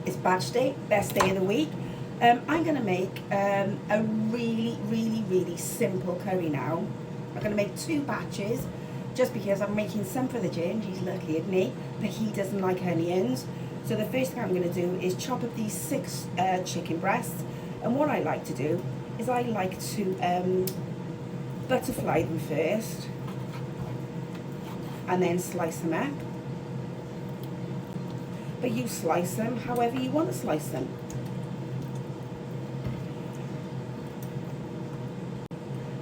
It's batch day, best day of the week. I'm going to make a really simple curry now. I'm going to make 2 batches just because I'm making some for the Ginge. He's lucky, isn't he? But he doesn't like onions. So the first thing I'm going to do is chop up these 6 chicken breasts. And what I like to do is I like to butterfly them first and then slice them up. But you slice them however you want to slice them.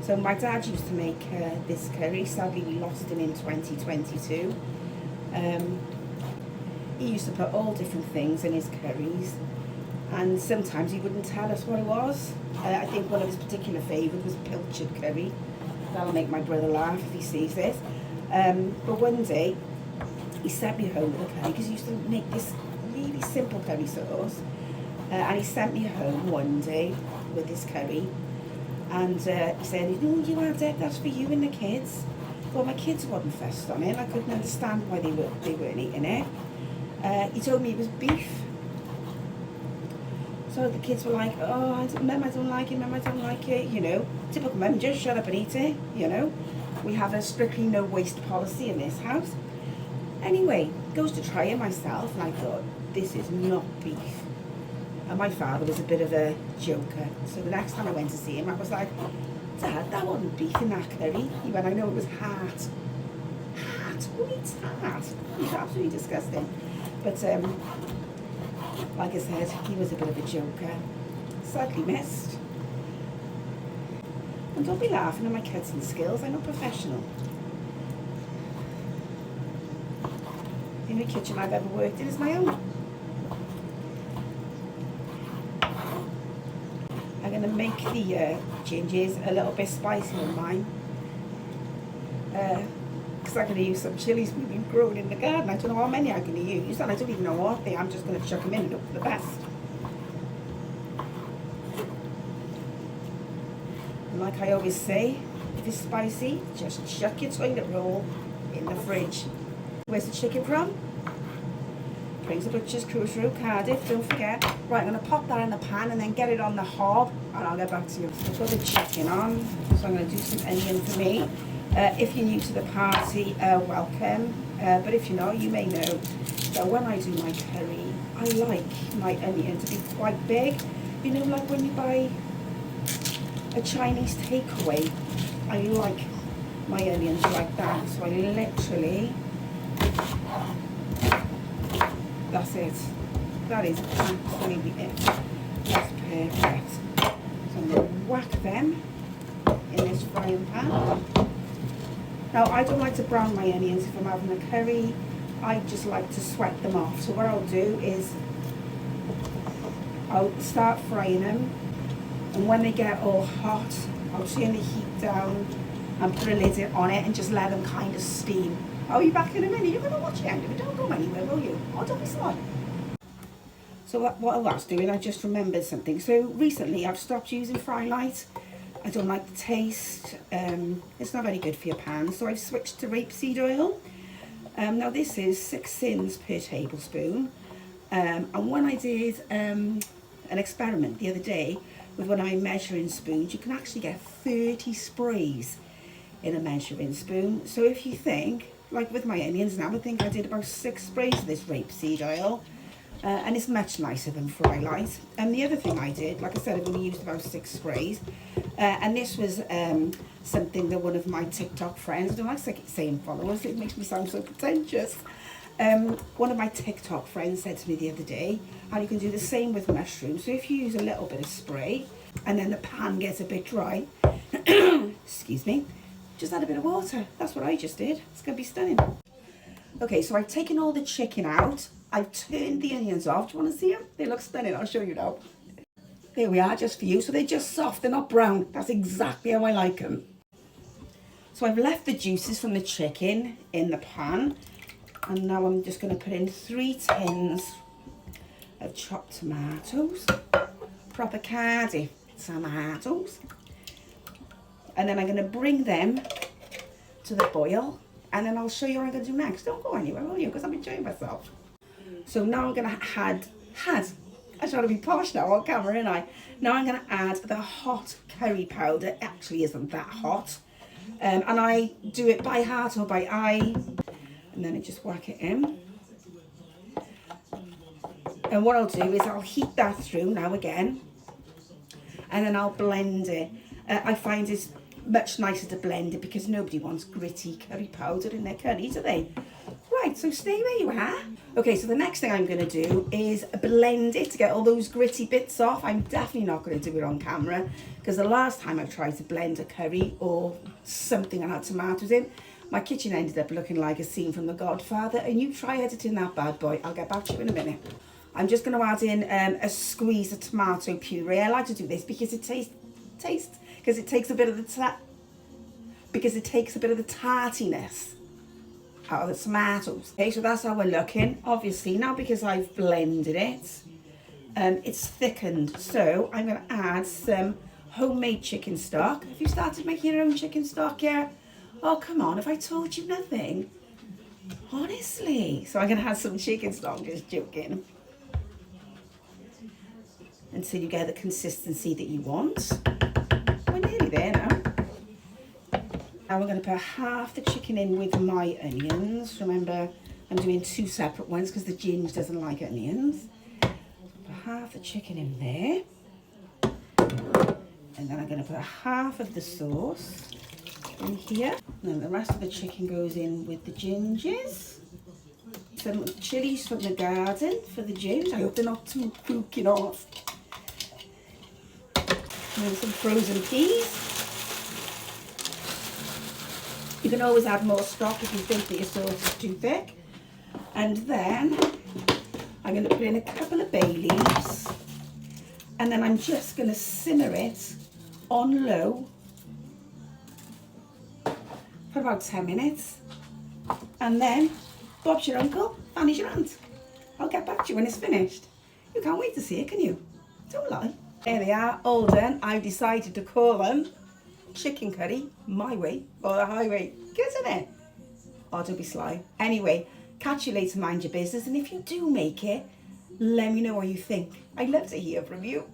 So my dad used to make this curry. Sadly, we lost him in 2022. He used to put all different things in his curries, and sometimes he wouldn't tell us what it was. I think one of his particular favourites was pilchard curry. That'll make my brother laugh if he sees this. But one day, he sent me home with a curry, because he used to make this really simple curry sauce. And he sent me home one day with this curry. And he said, "Oh, you have it, that's for you and the kids." Well, my kids wasn't fussed on it. I couldn't understand why they weren't eating it. He told me it was beef. So the kids were like, "Oh, Mum, I don't like it, Mum, I don't like it." You know, typical mum, just shut up and eat it, you know. We have a strictly no waste policy in this house. Anyway, goes to try it myself, and I thought, this is not beef. And my father was a bit of a joker. So the next time I went to see him, I was like, "Dad, that wasn't beef in that curry." He went, "I know, it was heart." Heart? Who eats heart? It's absolutely disgusting. But like I said, he was a bit of a joker. Sadly missed. And don't be laughing at my cutting skills, I'm not professional. The only kitchen I've ever worked in is my own. I'm going to make the gingers a little bit spicier than mine. Because I'm going to use some chilies we've been growing in the garden. I don't know how many I'm going to use, and I don't even know what they are. I'm just going to chuck them in and hope for the best. And like I always say, if it's spicy, just chuck your toilet roll in the fridge. Where's the chicken from? Brings the Butcher's Cruiser, Cardiff, don't forget. Right, I'm going to pop that in the pan and then get it on the hob, and I'll get back to you. I've got the chicken on, so I'm going to do some onion for me. If you're new to the party, welcome. But if you're not, you may know that when I do my curry, I like my onion to be quite big. You know, like when you buy a Chinese takeaway, I like my onions like that. So I literally, that's it. That is absolutely it. That's perfect. So I'm going to whack them in this frying pan. Now, I don't like to brown my onions if I'm having a curry. I just like to sweat them off. So what I'll do is I'll start frying them, and when they get all hot, I'll turn the heat down and put a lid on it and just let them kind of steam. I'll be back in a minute. You're going to watch the end of it. Don't go anywhere, will you? Oh, don't be slow. So what I was doing, I just remembered something. So recently I've stopped using fry light. I don't like the taste. It's not very good for your pan. So I've switched to rapeseed oil. Now this is 6 sins per tablespoon. And when I did an experiment the other day with one of my measuring spoons, you can actually get 30 sprays in a measuring spoon. So if you think, like with my onions now, I think I did about 6 sprays of this rapeseed oil. And it's much nicer than fry light. And the other thing I did, like I said, I've only used about 6 sprays. And this was something that one of my TikTok friends, I don't like saying followers, it makes me sound so pretentious. One of my TikTok friends said to me the other day, and you can do the same with mushrooms. So if you use a little bit of spray, and then the pan gets a bit dry, excuse me, just add a bit of water. That's what I just did. It's going to be stunning. Okay, so I've taken all the chicken out. I've turned the onions off. Do you want to see them? They look stunning. I'll show you now. There we are, just for you. So they're just soft. They're not brown. That's exactly how I like them. So I've left the juices from the chicken in the pan. And now I'm just going to put in 3 tins of chopped tomatoes. Proper Cardiff tomatoes. And then I'm going to bring them to the boil. And then I'll show you what I'm going to do next. Don't go anywhere, will you? Because I'm enjoying myself. So now I'm going to add I'm trying to be posh now on camera, ain't I? Now I'm going to add the hot curry powder. It actually isn't that hot. And I do it by heart or by eye. And then I just whack it in. And what I'll do is I'll heat that through now again. And then I'll blend it. I find it's much nicer to blend it because nobody wants gritty curry powder in their curry, do they? Right, so stay where you are. Okay, so the next thing I'm going to do is blend it to get all those gritty bits off. I'm definitely not going to do it on camera because the last time I tried to blend a curry or something I had tomatoes in, my kitchen ended up looking like a scene from The Godfather. And you try editing that bad boy. I'll get back to you in a minute. I'm just going to add in a squeeze of tomato puree. I like to do this because it takes a bit of the tartiness out of the tomatoes. Okay, so that's how we're looking. Obviously now because I've blended it, it's thickened. So I'm going to add some homemade chicken stock. Have you started making your own chicken stock yet? Oh, come on, have I told you nothing? Honestly. So I'm going to add some chicken stock, just joking. Until you get the consistency that you want. We're nearly there now. Now we're going to put half the chicken in with my onions. Remember, I'm doing 2 separate ones because the ginger doesn't like onions. Put half the chicken in there. And then I'm going to put half of the sauce in here. And then the rest of the chicken goes in with the gingers. Some chilies from the garden for the ginger. I hope they're not too cooking off. And then some frozen peas. You can always add more stock if you think that your sauce is too thick. And then I'm going to put in a couple of bay leaves. And then I'm just going to simmer it on low for about 10 minutes. And then Bob's your uncle, Fanny's your aunt. I'll get back to you when it's finished. You can't wait to see it, can you? Don't lie. There they are, all done. I've decided to call them chicken curry my way or the highway. Good, isn't it? Oh, don't be sly. Anyway, catch you later, mind your business. And if you do make it, let me know what you think. I'd love to hear from you.